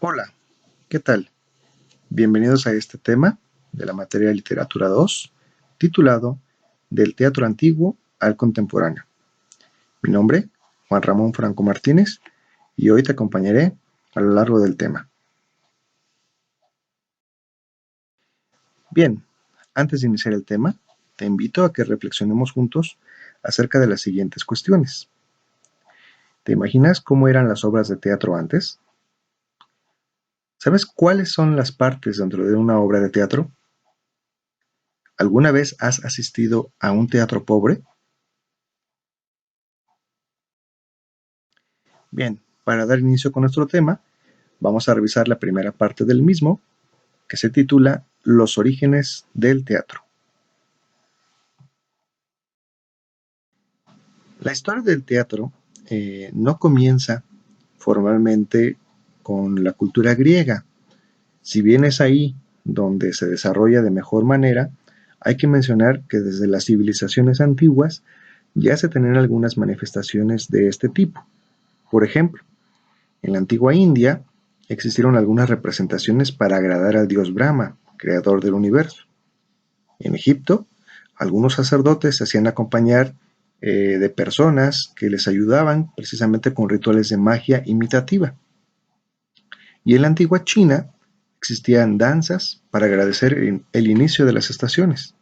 Hola, ¿qué tal? Bienvenidos a este tema de la materia de Literatura 2, titulado Del teatro antiguo al contemporáneo. Mi nombre, Juan Ramón Franco Martínez, y hoy te acompañaré a lo largo del tema. Bien, antes de iniciar el tema, te invito a que reflexionemos juntos acerca de las siguientes cuestiones. ¿Te imaginas cómo eran las obras de teatro antes? ¿Sabes cuáles son las partes dentro de una obra de teatro? ¿Alguna vez has asistido a un teatro pobre? Bien, para dar inicio con nuestro tema, vamos a revisar la primera parte del mismo, que se titula Los orígenes del teatro. La historia del teatro no comienza formalmente con la cultura griega. Si bien es ahí donde se desarrolla de mejor manera, hay que mencionar que desde las civilizaciones antiguas ya se tenían algunas manifestaciones de este tipo. Por ejemplo, en la antigua India existieron algunas representaciones para agradar al dios Brahma, creador del universo. En Egipto, algunos sacerdotes se hacían acompañar de personas que les ayudaban precisamente con rituales de magia imitativa. Y en la antigua China existían danzas para agradecer el inicio de las estaciones.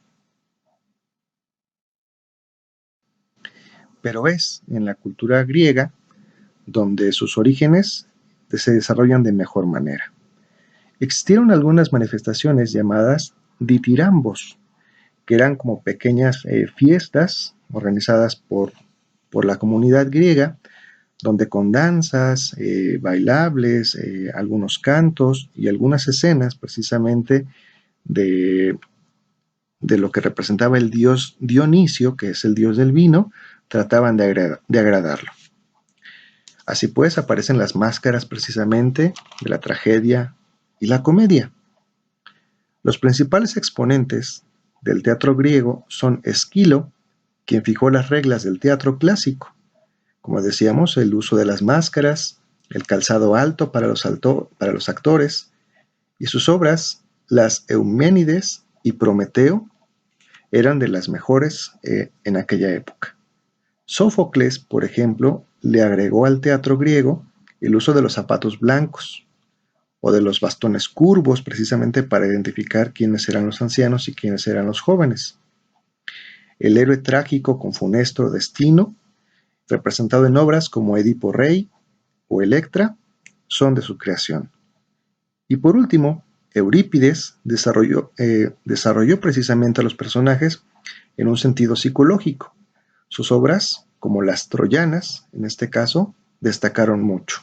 Pero es en la cultura griega donde sus orígenes se desarrollan de mejor manera. Existieron algunas manifestaciones llamadas ditirambos, que eran como pequeñas fiestas organizadas por la comunidad griega, donde con danzas, bailables, algunos cantos y algunas escenas precisamente de, de lo que representaba el dios Dionisio, que es el dios del vino, trataban de agradarlo. Así pues, aparecen las máscaras precisamente de la tragedia y la comedia. Los principales exponentes del teatro griego son Esquilo, quien fijó las reglas del teatro clásico, como decíamos, el uso de las máscaras, el calzado alto para los actores, y sus obras, las Euménides y Prometeo, eran de las mejores en aquella época. Sófocles, por ejemplo, le agregó al teatro griego el uso de los zapatos blancos o de los bastones curvos, precisamente para identificar quiénes eran los ancianos y quiénes eran los jóvenes. El héroe trágico con funesto destino, representado en obras como Edipo Rey o Electra, son de su creación. Y por último, Eurípides desarrolló precisamente a los personajes en un sentido psicológico. Sus obras, como las troyanas, en este caso, destacaron mucho.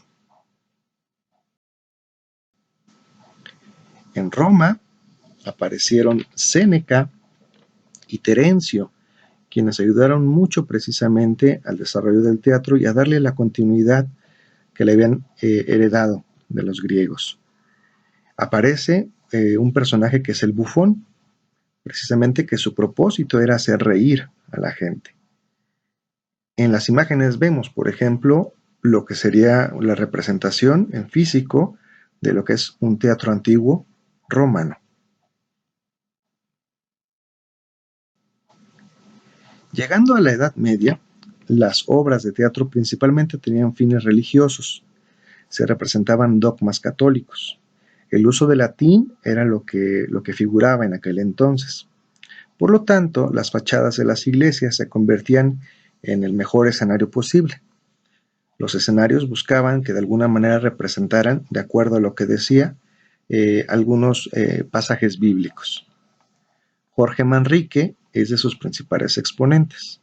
En Roma aparecieron Séneca y Terencio, quienes ayudaron mucho precisamente al desarrollo del teatro y a darle la continuidad que le habían heredado de los griegos. Aparece un personaje que es el bufón, precisamente que su propósito era hacer reír a la gente. En las imágenes vemos, por ejemplo, lo que sería la representación en físico de lo que es un teatro antiguo romano. Llegando a la Edad Media, las obras de teatro principalmente tenían fines religiosos. Se representaban dogmas católicos. El uso del latín era lo que figuraba en aquel entonces. Por lo tanto, las fachadas de las iglesias se convertían en el mejor escenario posible. Los escenarios buscaban que de alguna manera representaran, de acuerdo a lo que decía, algunos pasajes bíblicos. Jorge Manrique es de sus principales exponentes.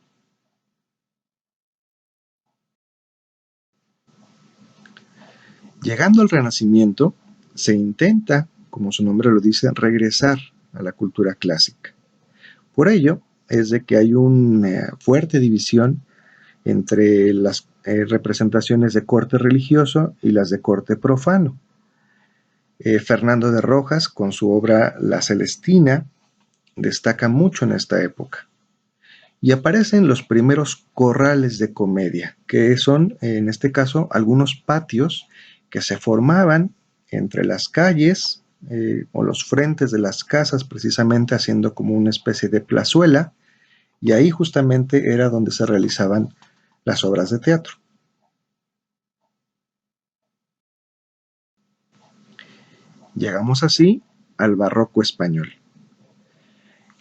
Llegando al Renacimiento, se intenta, como su nombre lo dice, regresar a la cultura clásica. Por ello, es de que hay una fuerte división entre las representaciones de corte religioso y las de corte profano. Fernando de Rojas, con su obra La Celestina, destaca mucho en esta época. Y aparecen los primeros corrales de comedia, que son, en este caso, algunos patios que se formaban entre las calles o los frentes de las casas, precisamente haciendo como una especie de plazuela, y ahí justamente era donde se realizaban las obras de teatro. Llegamos así al barroco español.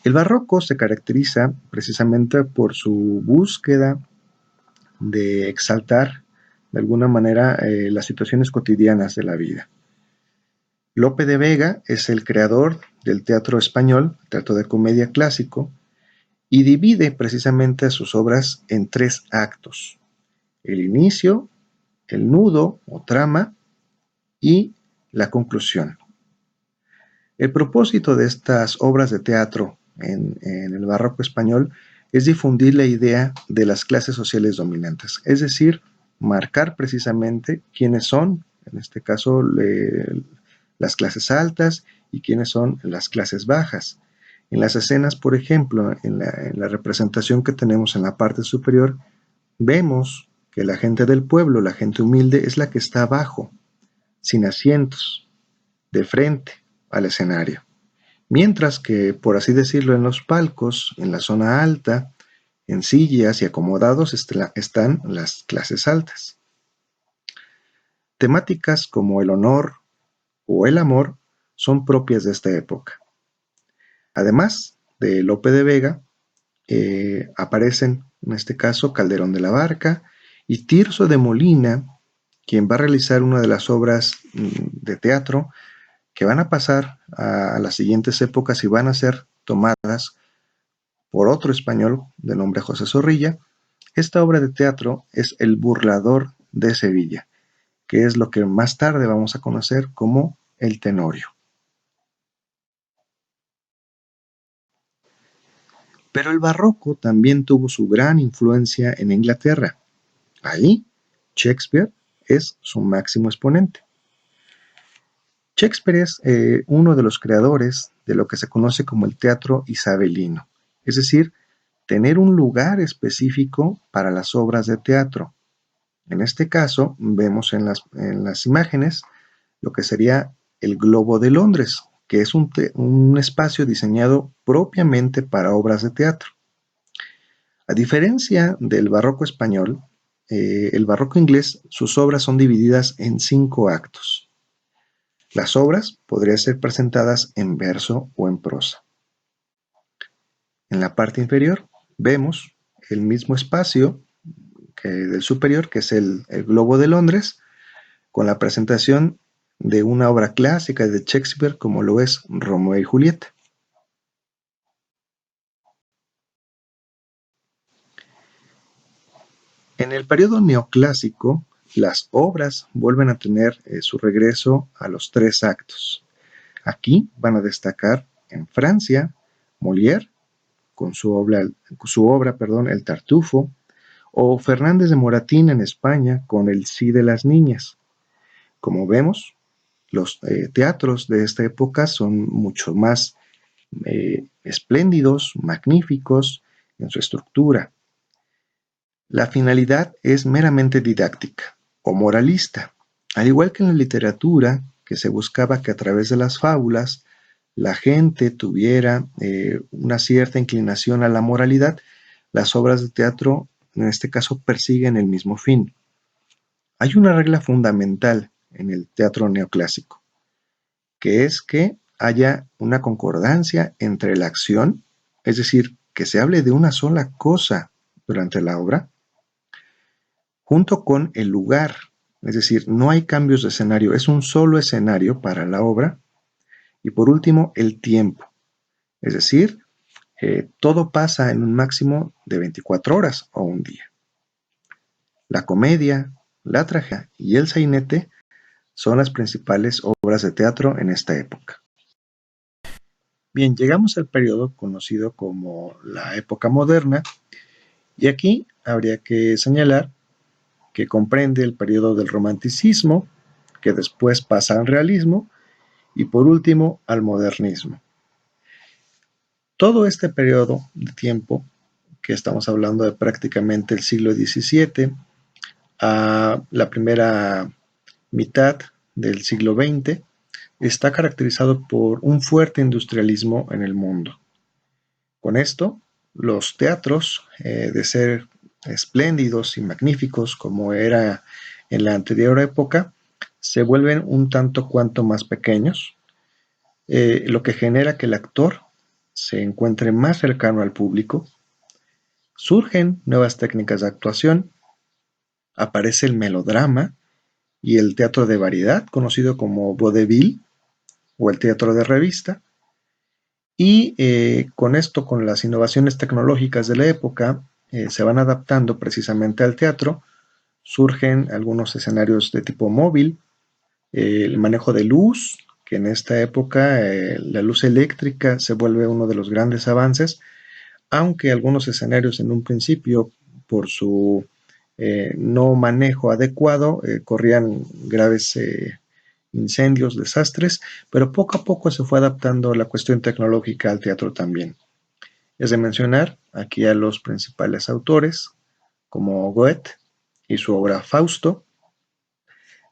El barroco se caracteriza precisamente por su búsqueda de exaltar de alguna manera las situaciones cotidianas de la vida. Lope de Vega es el creador del teatro español, teatro de comedia clásico, y divide precisamente sus obras en 3 actos: el inicio, el nudo o trama y la conclusión. El propósito de estas obras de teatro en el barroco español es difundir la idea de las clases sociales dominantes, es decir, marcar precisamente quiénes son, en este caso, las clases altas y quiénes son las clases bajas. En las escenas, por ejemplo, en la representación que tenemos en la parte superior, vemos que la gente del pueblo, la gente humilde, es la que está abajo, sin asientos, de frente al escenario. Mientras que, por así decirlo, en los palcos, en la zona alta, en sillas y acomodados están las clases altas. Temáticas como el honor o el amor son propias de esta época. Además de Lope de Vega, aparecen, en este caso, Calderón de la Barca y Tirso de Molina, quien va a realizar una de las obras de teatro que van a pasar a las siguientes épocas y van a ser tomadas por otro español de nombre José Zorrilla. Esta obra de teatro es El burlador de Sevilla, que es lo que más tarde vamos a conocer como el Tenorio. Pero el barroco también tuvo su gran influencia en Inglaterra. Ahí, Shakespeare es su máximo exponente. Shakespeare es uno de los creadores de lo que se conoce como el teatro isabelino, es decir, tener un lugar específico para las obras de teatro. En este caso, vemos en las imágenes lo que sería el Globo de Londres, que es un espacio diseñado propiamente para obras de teatro. A diferencia del barroco español, el barroco inglés, sus obras son divididas en 5 actos. Las obras podrían ser presentadas en verso o en prosa. En la parte inferior vemos el mismo espacio del superior, que es el Globo de Londres, con la presentación de una obra clásica de Shakespeare como lo es Romeo y Julieta. En el periodo neoclásico, las obras vuelven a tener su regreso a los 3 actos. Aquí van a destacar en Francia Molière con su obra, El Tartufo, o Fernández de Moratín en España con El Cid de las Niñas. Como vemos, los teatros de esta época son mucho más espléndidos, magníficos en su estructura. La finalidad es meramente didáctica o moralista, al igual que en la literatura, que se buscaba que a través de las fábulas la gente tuviera una cierta inclinación a la moralidad. Las obras de teatro, en este caso, persiguen el mismo fin. Hay una regla fundamental en el teatro neoclásico, que es que haya una concordancia entre la acción, es decir, que se hable de una sola cosa durante la obra, junto con el lugar, es decir, no hay cambios de escenario, es un solo escenario para la obra, y por último, el tiempo, es decir, todo pasa en un máximo de 24 horas o un día. La comedia, la tragedia y el sainete son las principales obras de teatro en esta época. Bien, llegamos al periodo conocido como la época moderna, y aquí habría que señalar que comprende el periodo del romanticismo, que después pasa al realismo, y por último al modernismo. Todo este periodo de tiempo, que estamos hablando de prácticamente el siglo XVII, a la primera mitad del siglo XX está caracterizado por un fuerte industrialismo en el mundo. Con esto, los teatros, de ser espléndidos y magníficos como era en la anterior época, se vuelven un tanto cuanto más pequeños, lo que genera que el actor se encuentre más cercano al público. Surgen nuevas técnicas de actuación, aparece el melodrama y el teatro de variedad, conocido como vaudeville o el teatro de revista. Y con esto, con las innovaciones tecnológicas de la época, se van adaptando precisamente al teatro. Surgen algunos escenarios de tipo móvil, el manejo de luz, que en esta época la luz eléctrica se vuelve uno de los grandes avances, aunque algunos escenarios en un principio, por su no manejo adecuado, corrían graves incendios, desastres, pero poco a poco se fue adaptando la cuestión tecnológica al teatro también. Es de mencionar aquí a los principales autores, como Goethe y su obra Fausto,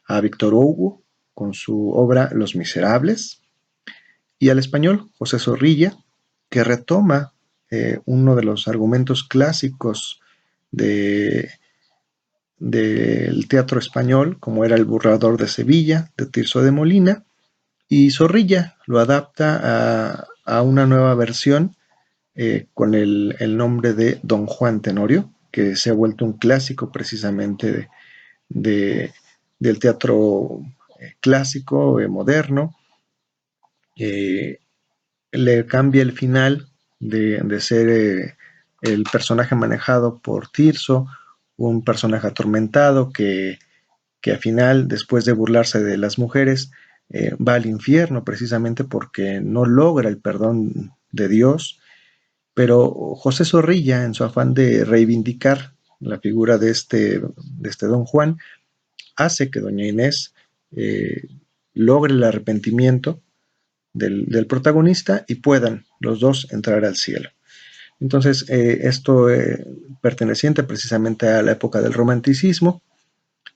a Víctor Hugo con su obra Los Miserables, y al español José Zorrilla, que retoma uno de los argumentos clásicos de, del teatro español, como era El Burlador de Sevilla, de Tirso de Molina, y Zorrilla lo adapta a una nueva versión con el nombre de Don Juan Tenorio, que se ha vuelto un clásico precisamente de, del teatro clásico, moderno. Eh, Le cambia el final de ser el personaje manejado por Tirso, un personaje atormentado que al final, después de burlarse de las mujeres, va al infierno precisamente porque no logra el perdón de Dios. Pero José Zorrilla, en su afán de reivindicar la figura de este Don Juan, hace que doña Inés eh, logre el arrepentimiento del protagonista y puedan los dos entrar al cielo. Entonces, esto perteneciente precisamente a la época del romanticismo,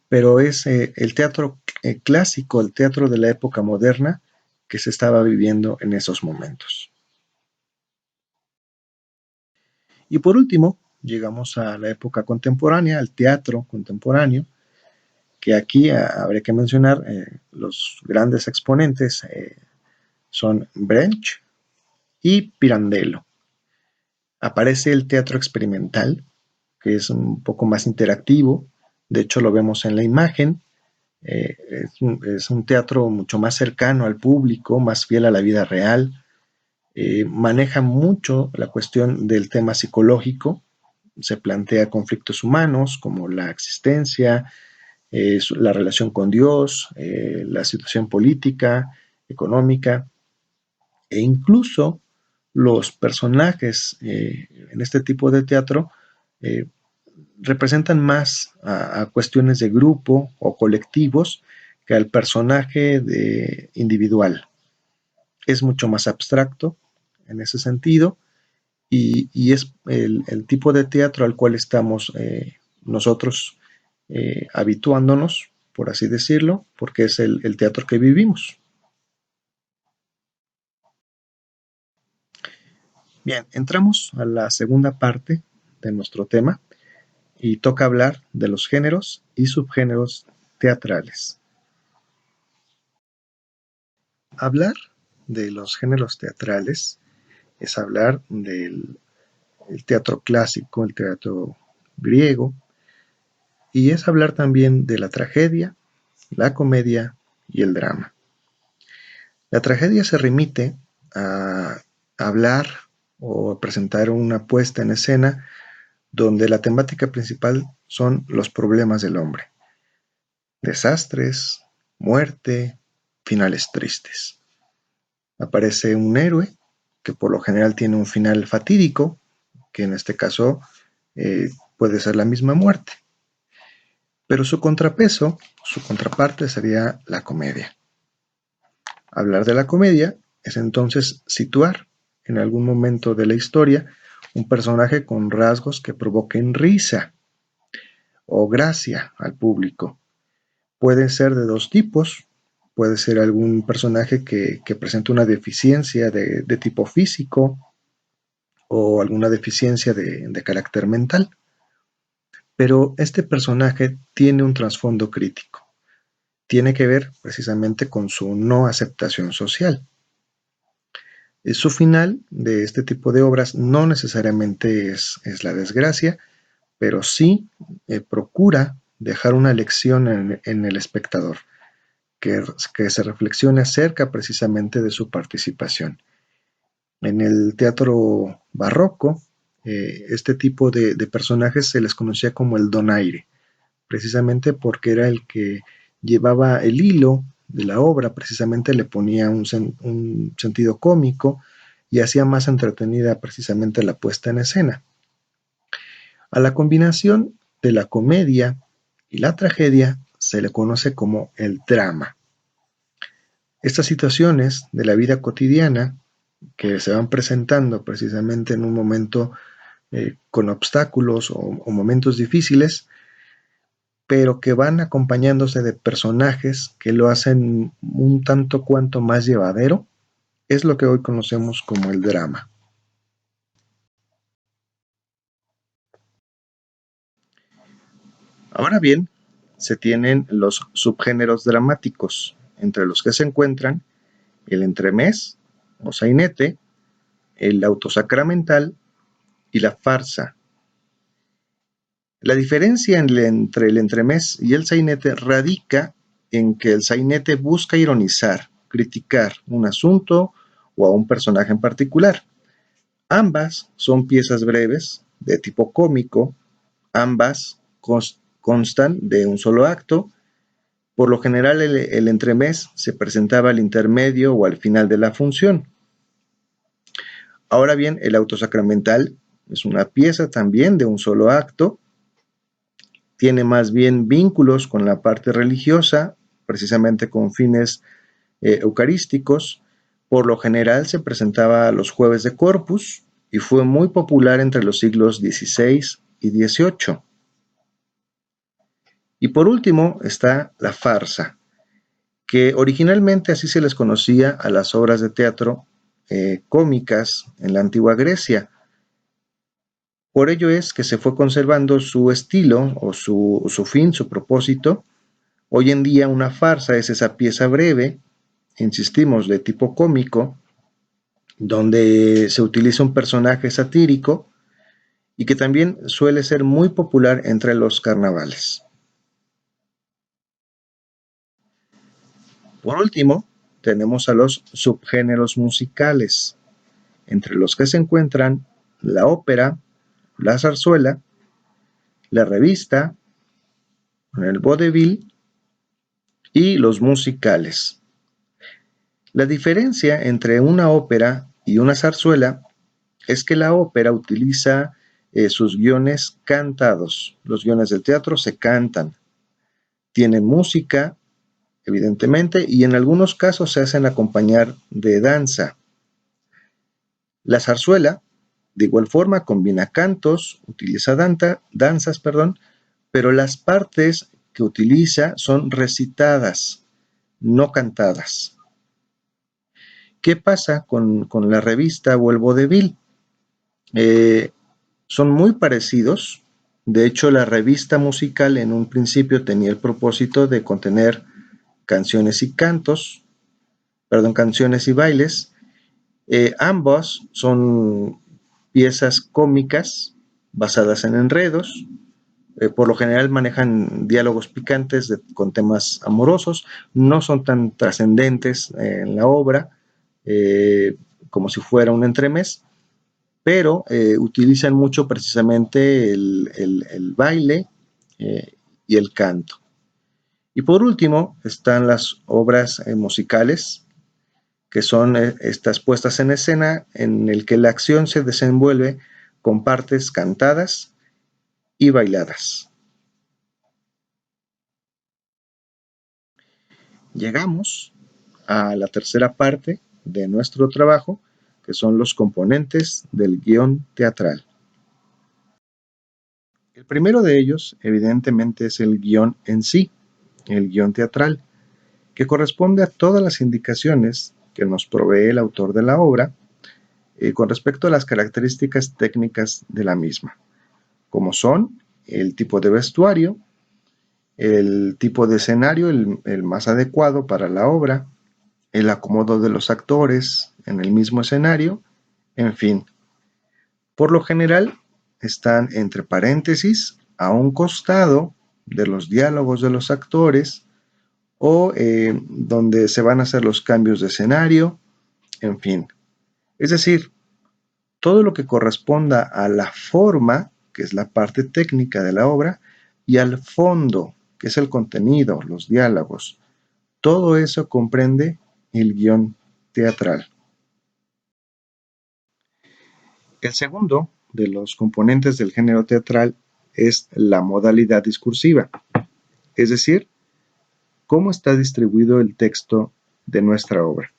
pero es el teatro clásico, el teatro de la época moderna que se estaba viviendo en esos momentos. Y por último, llegamos a la época contemporánea, al teatro contemporáneo, que aquí habría que mencionar los grandes exponentes son Brecht y Pirandello. Aparece el teatro experimental, que es un poco más interactivo, de hecho lo vemos en la imagen, es un teatro mucho más cercano al público, más fiel a la vida real, maneja mucho la cuestión del tema psicológico, se plantea conflictos humanos como la existencia, la relación con Dios, la situación política, económica, e incluso los personajes en este tipo de teatro eh, representan más a cuestiones de grupo o colectivos que al personaje individual. Es mucho más abstracto en ese sentido y es el, tipo de teatro al cual estamos nosotros habituándonos, por así decirlo, porque es el teatro que vivimos. Bien, entramos a la segunda parte de nuestro tema y toca hablar de los géneros y subgéneros teatrales. Hablar de los géneros teatrales es hablar del teatro clásico, el teatro griego, y es hablar también de la tragedia, la comedia y el drama. La tragedia se remite a hablar o a presentar una puesta en escena donde la temática principal son los problemas del hombre. Desastres, muerte, finales tristes. Aparece un héroe que por lo general tiene un final fatídico, que en este caso puede ser la misma muerte. Pero su contrapeso, su contraparte sería la comedia. Hablar de la comedia es entonces situar en algún momento de la historia un personaje con rasgos que provoquen risa o gracia al público. Pueden ser de dos tipos, puede ser algún personaje que presenta una deficiencia de tipo físico o alguna deficiencia de carácter mental. Pero este personaje tiene un trasfondo crítico. Tiene que ver precisamente con su no aceptación social. Su final de este tipo de obras no necesariamente es la desgracia, pero sí procura dejar una lección en el espectador, que se reflexione acerca precisamente de su participación. En el teatro barroco, este tipo de personajes se les conocía como el donaire, precisamente porque era el que llevaba el hilo de la obra, precisamente le ponía un sentido cómico y hacía más entretenida precisamente la puesta en escena. A la combinación de la comedia y la tragedia se le conoce como el drama. Estas situaciones de la vida cotidiana que se van presentando precisamente en un momento con obstáculos o momentos difíciles, pero que van acompañándose de personajes que lo hacen un tanto cuanto más llevadero, es lo que hoy conocemos como el drama. Ahora bien, se tienen los subgéneros dramáticos, entre los que se encuentran el entremés o sainete, el autosacramental y la farsa. La diferencia entre el entremés y el sainete radica en que el sainete busca ironizar, criticar un asunto o a un personaje en particular. Ambas son piezas breves, de tipo cómico, ambas constan de un solo acto. Por lo general el entremés se presentaba al intermedio o al final de la función. Ahora bien, el autosacramental es una pieza también de un solo acto, tiene más bien vínculos con la parte religiosa, precisamente con fines eucarísticos. Por lo general se presentaba los jueves de Corpus y fue muy popular entre los siglos XVI y XVIII. Y por último está la farsa, que originalmente así se les conocía a las obras de teatro cómicas en la antigua Grecia. Por ello es que se fue conservando su estilo o su fin, su propósito. Hoy en día una farsa es esa pieza breve, insistimos, de tipo cómico, donde se utiliza un personaje satírico y que también suele ser muy popular entre los carnavales. Por último, tenemos a los subgéneros musicales, entre los que se encuentran la ópera, la zarzuela, la revista, el vodevil y los musicales. La diferencia entre una ópera y una zarzuela es que la ópera utiliza sus guiones cantados. Los guiones del teatro se cantan, tienen música, evidentemente, y en algunos casos se hacen acompañar de danza. La zarzuela, de igual forma, combina cantos, utiliza danzas, pero las partes que utiliza son recitadas, no cantadas. ¿Qué pasa con la revista o el vodevil? Son muy parecidos. De hecho, la revista musical en un principio tenía el propósito de contener canciones y cantos, canciones y bailes. Ambos son piezas cómicas basadas en enredos. Por lo general manejan diálogos picantes con temas amorosos. No son tan trascendentes en la obra como si fuera un entremés, pero utilizan mucho precisamente el baile y el canto. Y por último están las obras musicales, que son estas puestas en escena en el que la acción se desenvuelve con partes cantadas y bailadas. Llegamos a la tercera parte de nuestro trabajo, que son los componentes del guión teatral. El primero de ellos, evidentemente, es el guión en sí, el guión teatral. que corresponde a todas las indicaciones que nos provee el autor de la obra con respecto a las características técnicas de la misma, como son el tipo de vestuario, el tipo de escenario, el más adecuado para la obra, el acomodo de los actores en el mismo escenario, en fin. Por lo general, están entre paréntesis a un costado de los diálogos de los actores o donde se van a hacer los cambios de escenario, en fin. Es decir, todo lo que corresponda a la forma, que es la parte técnica de la obra, y al fondo, que es el contenido, los diálogos. Todo eso comprende el guión teatral. El segundo de los componentes del género teatral es la modalidad discursiva, es decir, cómo está distribuido el texto de nuestra obra.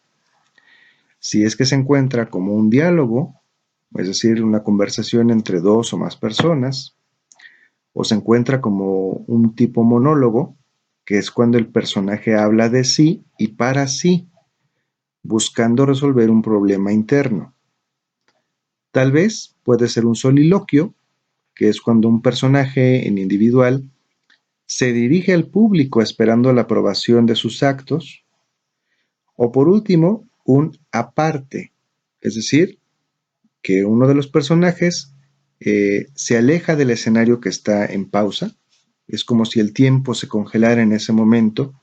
Si es que se encuentra como un diálogo, es decir, una conversación entre dos o más personas, o se encuentra como un tipo monólogo, que es cuando el personaje habla de sí y para sí, buscando resolver un problema interno. Tal vez puede ser un soliloquio, que es cuando un personaje en individual se dirige al público esperando la aprobación de sus actos, o por último, un aparte, es decir, que uno de los personajes se aleja del escenario que está en pausa, es como si el tiempo se congelara en ese momento,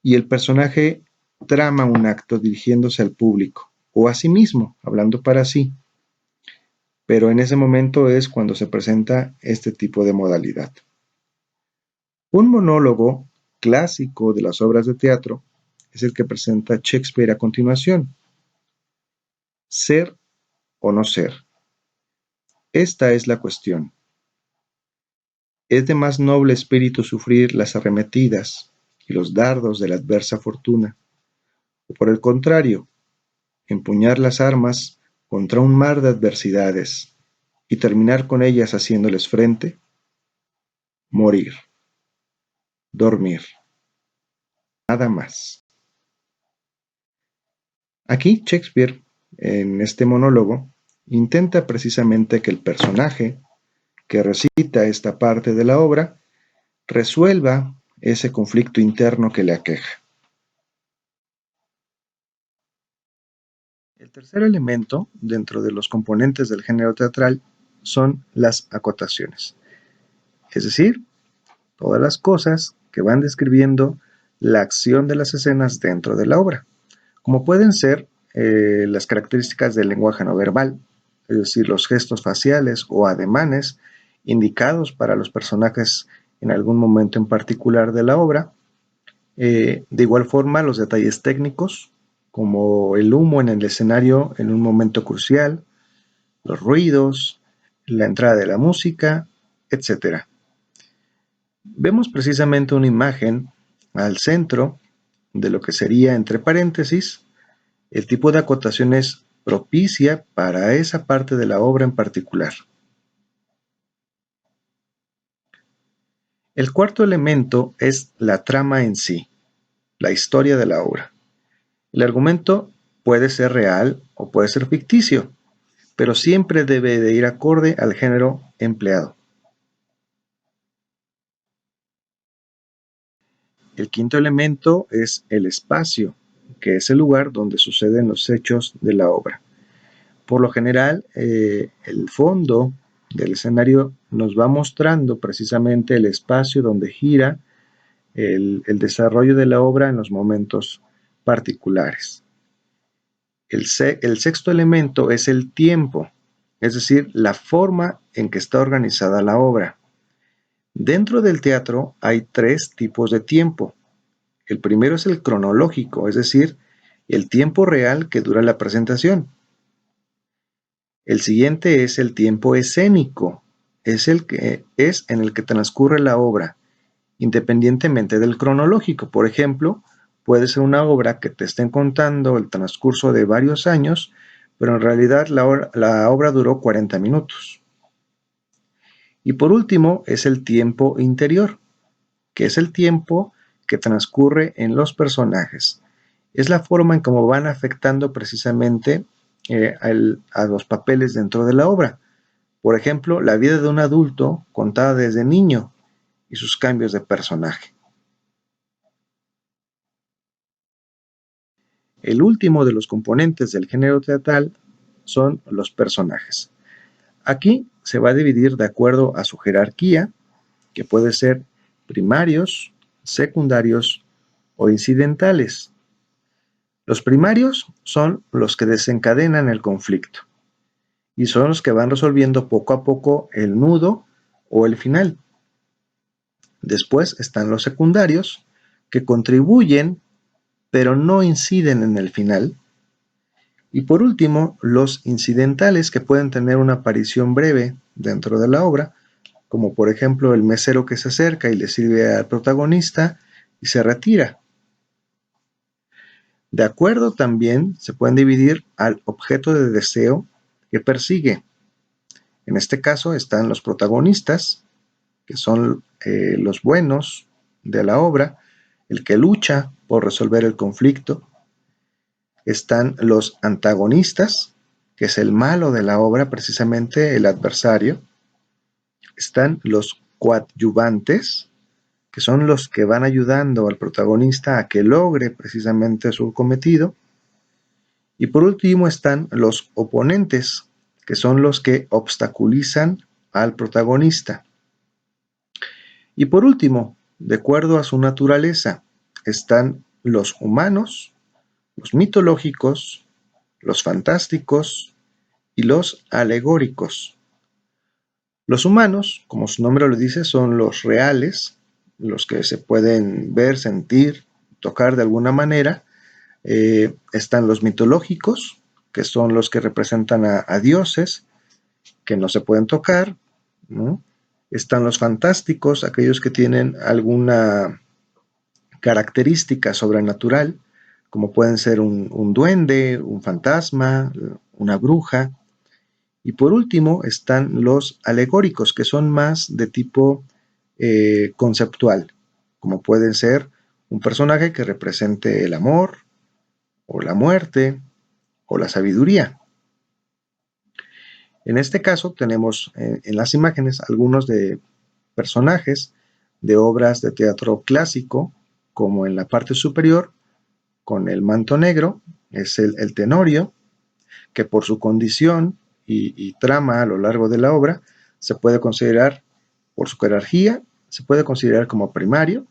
y el personaje trama un acto dirigiéndose al público, o a sí mismo, hablando para sí. Pero en ese momento es cuando se presenta este tipo de modalidad. Un monólogo clásico de las obras de teatro es el que presenta Shakespeare a continuación. Ser o no ser. Esta es la cuestión. ¿Es de más noble espíritu sufrir las arremetidas y los dardos de la adversa fortuna? O por el contrario, empuñar las armas contra un mar de adversidades y terminar con ellas haciéndoles frente? Morir. Dormir. Nada más. Aquí Shakespeare, en este monólogo, intenta precisamente que el personaje que recita esta parte de la obra resuelva ese conflicto interno que le aqueja. El tercer elemento dentro de los componentes del género teatral son las acotaciones, es decir, todas las cosas que van describiendo la acción de las escenas dentro de la obra, como pueden ser las características del lenguaje no verbal, es decir, los gestos faciales o ademanes indicados para los personajes en algún momento en particular de la obra. De igual forma, los detalles técnicos, como el humo en el escenario en un momento crucial, los ruidos, la entrada de la música, etc. Vemos precisamente una imagen al centro de lo que sería, entre paréntesis, el tipo de acotaciones propicia para esa parte de la obra en particular. El cuarto elemento es la trama en sí, la historia de la obra. El argumento puede ser real o puede ser ficticio, pero siempre debe de ir acorde al género empleado. El quinto elemento es el espacio, que es el lugar donde suceden los hechos de la obra. Por lo general, el fondo del escenario nos va mostrando precisamente el espacio donde gira el desarrollo de la obra en los momentos particulares. El sexto elemento es el tiempo, es decir, la forma en que está organizada la obra. Dentro del teatro hay tres tipos de tiempo. El primero es el cronológico, es decir, el tiempo real que dura la presentación. El siguiente es el tiempo escénico, es en el que transcurre la obra, independientemente del cronológico. Por ejemplo, puede ser una obra que te estén contando el transcurso de varios años, pero en realidad la obra duró 40 minutos. Y por último es el tiempo interior, que es el tiempo que transcurre en los personajes. Es la forma en cómo van afectando precisamente a los papeles dentro de la obra. Por ejemplo, la vida de un adulto contada desde niño y sus cambios de personaje. El último de los componentes del género teatral son los personajes. Aquí se va a dividir de acuerdo a su jerarquía, que puede ser primarios, secundarios o incidentales. Los primarios son los que desencadenan el conflicto y son los que van resolviendo poco a poco el nudo o el final. Después están los secundarios, que contribuyen pero no inciden en el final. Y por último, los incidentales, que pueden tener una aparición breve dentro de la obra, como por ejemplo el mesero que se acerca y le sirve al protagonista y se retira. De acuerdo también se pueden dividir al objeto de deseo que persigue. En este caso están los protagonistas, que son los buenos de la obra, el que lucha por resolver el conflicto. Están los antagonistas, que es el malo de la obra, precisamente el adversario. Están los coadyuvantes, que son los que van ayudando al protagonista a que logre precisamente su cometido. Y por último están los oponentes, que son los que obstaculizan al protagonista. Y por último, de acuerdo a su naturaleza, están los humanos, los mitológicos, los fantásticos y los alegóricos. Los humanos, como su nombre lo dice, son los reales, los que se pueden ver, sentir, tocar de alguna manera. Están los mitológicos, que son los que representan a dioses, que no se pueden tocar, ¿no? Están los fantásticos, aquellos que tienen alguna característica sobrenatural, como pueden ser un duende, un fantasma, una bruja. Y por último están los alegóricos, que son más de tipo conceptual, como pueden ser un personaje que represente el amor, o la muerte, o la sabiduría. En este caso tenemos en las imágenes algunos de personajes de obras de teatro clásico, como en la parte superior, con el manto negro, es el tenorio, que por su condición y trama a lo largo de la obra, se puede considerar, por su jerarquía, se puede considerar como primario.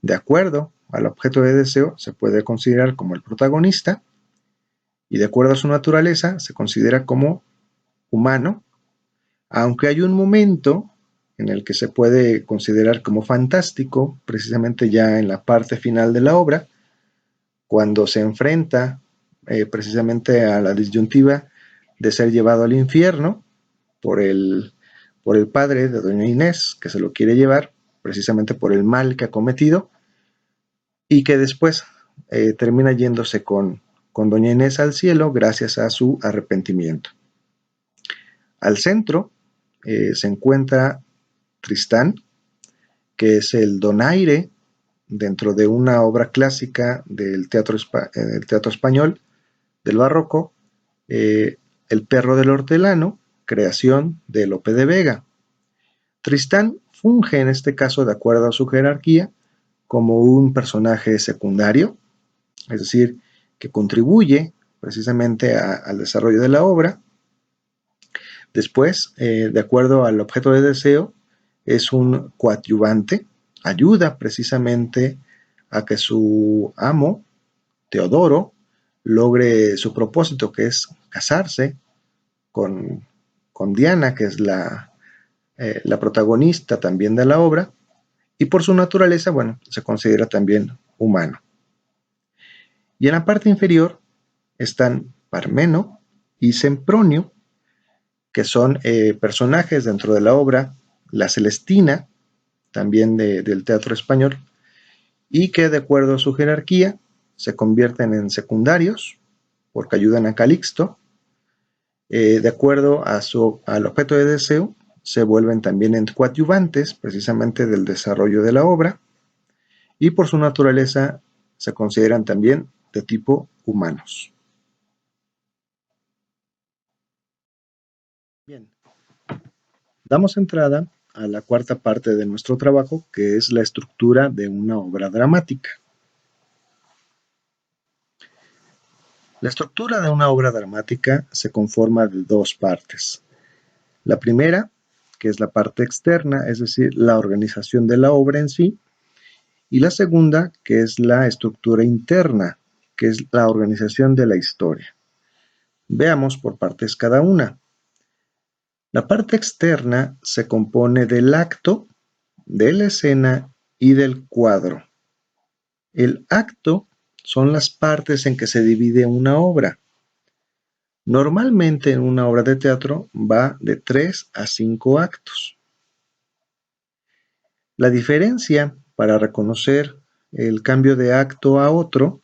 De acuerdo al objeto de deseo, se puede considerar como el protagonista, y de acuerdo a su naturaleza, se considera como humano, aunque hay un momento en el que se puede considerar como fantástico, precisamente ya en la parte final de la obra, cuando se enfrenta precisamente a la disyuntiva de ser llevado al infierno por el padre de doña Inés, que se lo quiere llevar precisamente por el mal que ha cometido, y que después termina yéndose con doña Inés al cielo gracias a su arrepentimiento. Al centro se encuentra Tristán, que es el donaire dentro de una obra clásica del teatro español del barroco, El perro del hortelano, creación de Lope de Vega. Tristán funge en este caso, de acuerdo a su jerarquía, como un personaje secundario, es decir, que contribuye precisamente al desarrollo de la obra. Después, de acuerdo al objeto de deseo, es un coadyuvante, ayuda precisamente a que su amo, Teodoro, logre su propósito, que es casarse con Diana, que es la protagonista también de la obra, y por su naturaleza, bueno, se considera también humano. Y en la parte inferior están Parmeno y Sempronio, que son personajes dentro de la obra La Celestina, también del teatro español, y que de acuerdo a su jerarquía se convierten en secundarios porque ayudan a Calixto. De acuerdo al objeto de deseo, se vuelven también en coadyuvantes precisamente del desarrollo de la obra. y por su naturaleza se consideran también de tipo humanos. Bien, damos entrada a la cuarta parte de nuestro trabajo, que es la estructura de una obra dramática. La estructura de una obra dramática se conforma de dos partes. La primera, que es la parte externa, es decir, la organización de la obra en sí, y la segunda, que es la estructura interna, que es la organización de la historia. Veamos por partes cada una. La parte externa se compone del acto, de la escena y del cuadro. El acto son las partes en que se divide una obra. Normalmente en una obra de teatro va de 3 a 5 actos. La diferencia para reconocer el cambio de acto a otro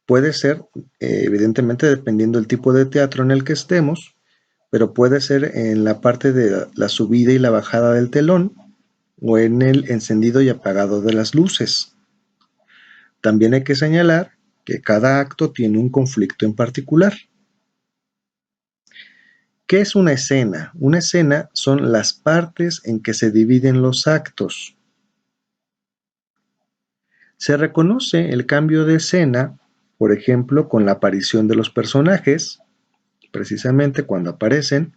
puede ser, evidentemente, dependiendo del tipo de teatro en el que estemos, pero puede ser en la parte de la subida y la bajada del telón o en el encendido y apagado de las luces. También hay que señalar que cada acto tiene un conflicto en particular. ¿Qué es una escena? Una escena son las partes en que se dividen los actos. Se reconoce el cambio de escena, por ejemplo, con la aparición de los personajes, precisamente cuando aparecen,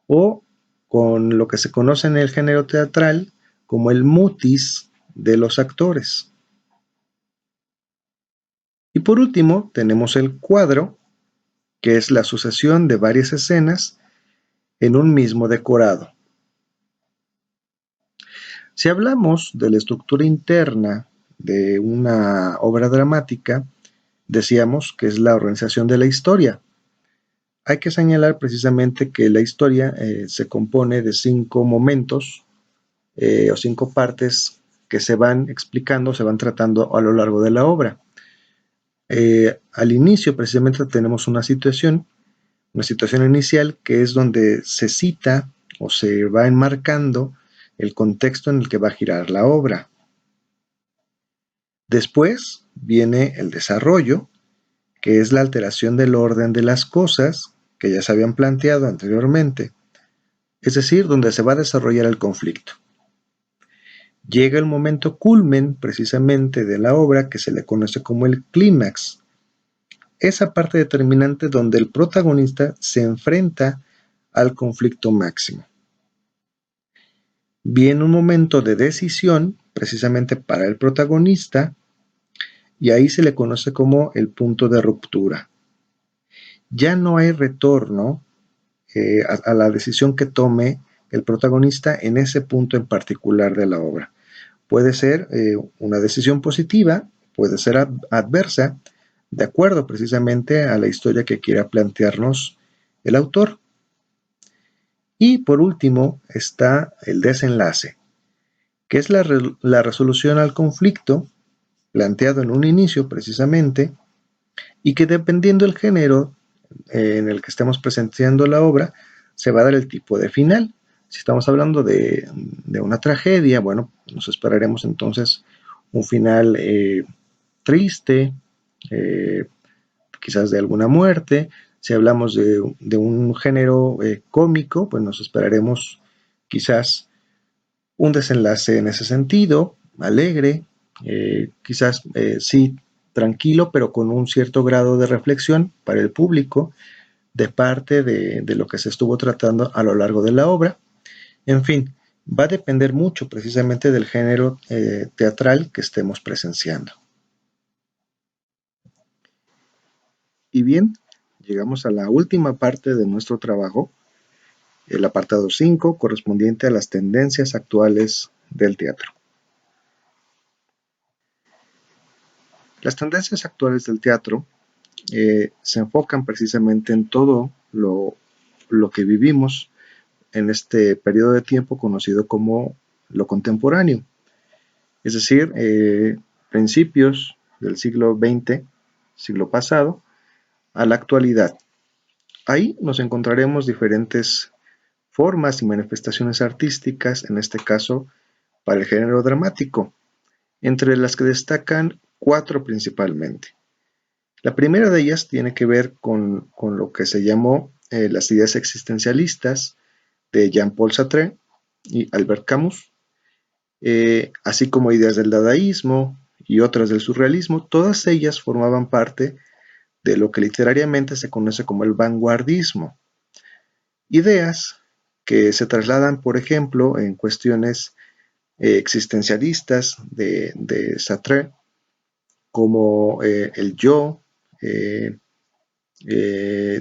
o con lo que se conoce en el género teatral como el mutis de los actores. Y por último, tenemos el cuadro, que es la sucesión de varias escenas en un mismo decorado. Si hablamos de la estructura interna de una obra dramática, decíamos que es la organización de la historia. Hay que señalar precisamente que la historia se compone de 5 momentos o 5 partes que se van explicando, se van tratando a lo largo de la obra. Al inicio precisamente tenemos una situación inicial que es donde se cita o se va enmarcando el contexto en el que va a girar la obra. Después viene el desarrollo, que es la alteración del orden de las cosas que ya se habían planteado anteriormente, es decir, donde se va a desarrollar el conflicto. Llega el momento culmen precisamente de la obra que se le conoce como el clímax, esa parte determinante donde el protagonista se enfrenta al conflicto máximo. Viene un momento de decisión precisamente para el protagonista y ahí se le conoce como el punto de ruptura. Ya no hay retorno a la decisión que tome el protagonista en ese punto en particular de la obra. Puede ser una decisión positiva, puede ser adversa, de acuerdo precisamente a la historia que quiera plantearnos el autor. Y por último está el desenlace, que es la resolución al conflicto planteado en un inicio precisamente, y que dependiendo del género en el que estemos presentando la obra, se va a dar el tipo de final. Si estamos hablando de una tragedia, bueno, nos esperaremos entonces un final triste, quizás de alguna muerte. Si hablamos de un género cómico, pues nos esperaremos quizás un desenlace en ese sentido, alegre, quizás sí tranquilo, pero con un cierto grado de reflexión para el público de parte de lo que se estuvo tratando a lo largo de la obra. En fin, va a depender mucho precisamente del género teatral que estemos presenciando. Y bien, llegamos a la última parte de nuestro trabajo, el apartado 5, correspondiente a las tendencias actuales del teatro. Las tendencias actuales del teatro se enfocan precisamente en todo lo que vivimos en este periodo de tiempo conocido como lo contemporáneo, es decir, principios del siglo XX, siglo pasado, a la actualidad. Ahí nos encontraremos diferentes formas y manifestaciones artísticas, en este caso para el género dramático. entre las que destacan 4 principalmente. La primera de ellas tiene que ver con lo que se llamó las ideas existencialistas de Jean-Paul Sartre y Albert Camus, así como ideas del dadaísmo y otras del surrealismo. Todas ellas formaban parte de lo que literariamente se conoce como el vanguardismo. Ideas que se trasladan, por ejemplo, en cuestiones existencialistas de Sartre, como el yo, eh,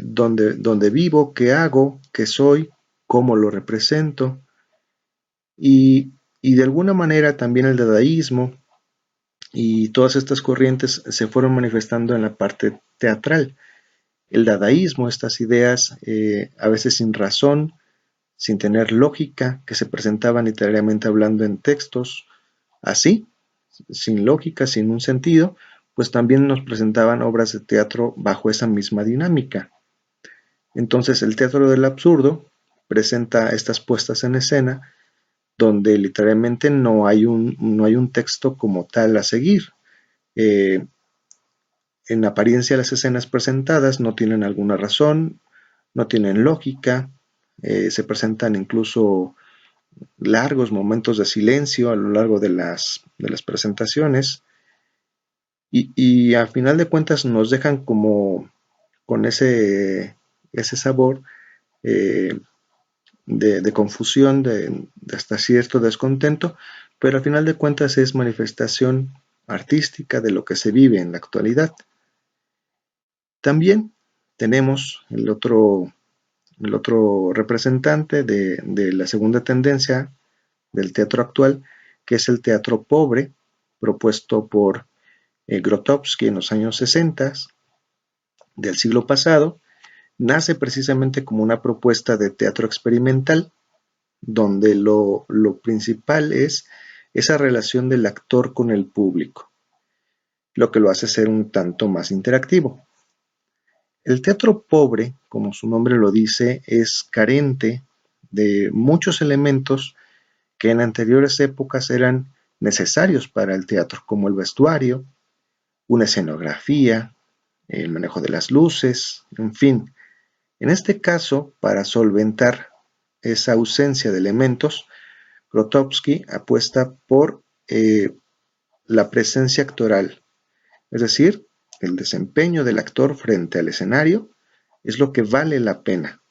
dónde vivo, qué hago, qué soy, cómo lo represento, y de alguna manera también el dadaísmo y todas estas corrientes se fueron manifestando en la parte teatral. El dadaísmo, estas ideas a veces sin razón, sin tener lógica, que se presentaban literariamente hablando en textos así, sin lógica, sin un sentido, pues también nos presentaban obras de teatro bajo esa misma dinámica. Entonces el teatro del absurdo presenta estas puestas en escena donde literalmente no hay un texto como tal a seguir. Eh, en apariencia las escenas presentadas no tienen alguna razón, no tienen lógica, se presentan incluso largos momentos de silencio a lo largo de las presentaciones y a final de cuentas nos dejan como con ese sabor eh, confusión, de hasta cierto descontento, pero a final de cuentas es manifestación artística de lo que se vive en la actualidad. También tenemos el otro representante de la segunda tendencia del teatro actual, que es el teatro pobre, propuesto por Grotowski en los años 60 del siglo pasado. Nace precisamente como una propuesta de teatro experimental, donde lo principal es esa relación del actor con el público, lo que lo hace ser un tanto más interactivo. El teatro pobre, como su nombre lo dice, es carente de muchos elementos que en anteriores épocas eran necesarios para el teatro, como el vestuario, una escenografía, el manejo de las luces, en fin. En este caso, para solventar esa ausencia de elementos, Grotowski apuesta por la presencia actoral, es decir, el desempeño del actor frente al escenario es lo que vale la pena.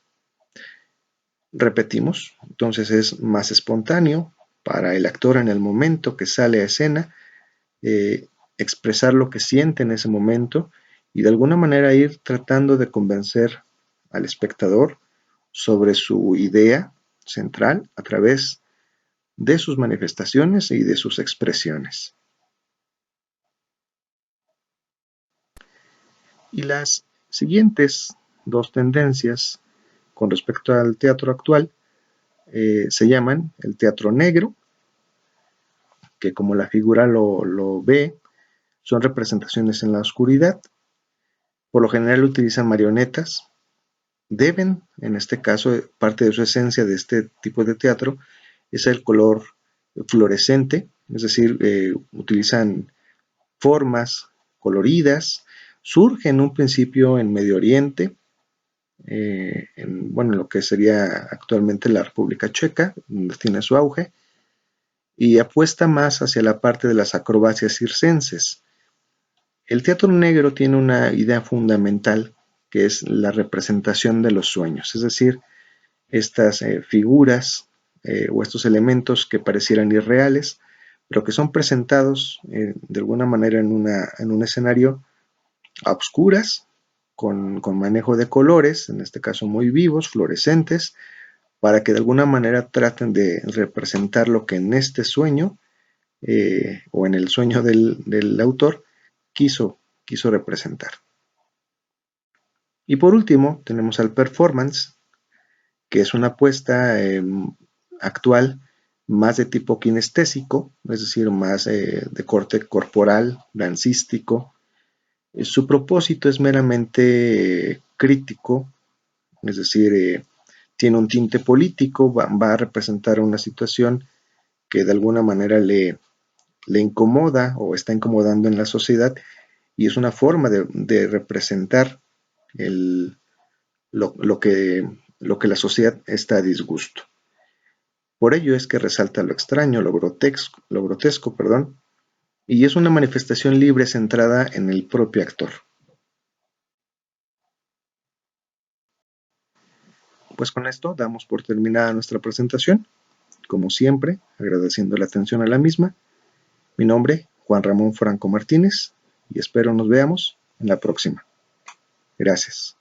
Repetimos, entonces es más espontáneo para el actor en el momento que sale a escena, expresar lo que siente en ese momento y de alguna manera ir tratando de convencer al espectador sobre su idea central a través de sus manifestaciones y de sus expresiones. Y las siguientes 2 tendencias con respecto al teatro actual se llaman el teatro negro, que como la figura lo ve, son representaciones en la oscuridad. Por lo general utilizan marionetas. Deben, en este caso, parte de su esencia de este tipo de teatro es el color fluorescente, es decir, utilizan formas coloridas. Surge en un principio en Medio Oriente, en lo que sería actualmente la República Checa, donde tiene su auge, y apuesta más hacia la parte de las acrobacias circenses. El teatro negro tiene una idea fundamental que es la representación de los sueños, es decir, estas figuras o estos elementos que parecieran irreales, pero que son presentados de alguna manera en un escenario a oscuras, con manejo de colores, en este caso muy vivos, fluorescentes, para que de alguna manera traten de representar lo que en este sueño o en el sueño del autor quiso representar. Y por último tenemos al performance, que es una apuesta actual más de tipo kinestésico, es decir, más de corte corporal, dancístico. Su propósito es meramente crítico, es decir, tiene un tinte político, va a representar una situación que de alguna manera le incomoda o está incomodando en la sociedad y es una forma de representar el, lo que la sociedad está a disgusto. Por ello es que resalta lo extraño, lo grotesco, perdón, y es una manifestación libre centrada en el propio actor. Pues con esto damos por terminada nuestra presentación, como siempre, agradeciendo la atención a la misma. Mi nombre, Juan Ramón Franco Martínez, y espero nos veamos en la próxima. Gracias.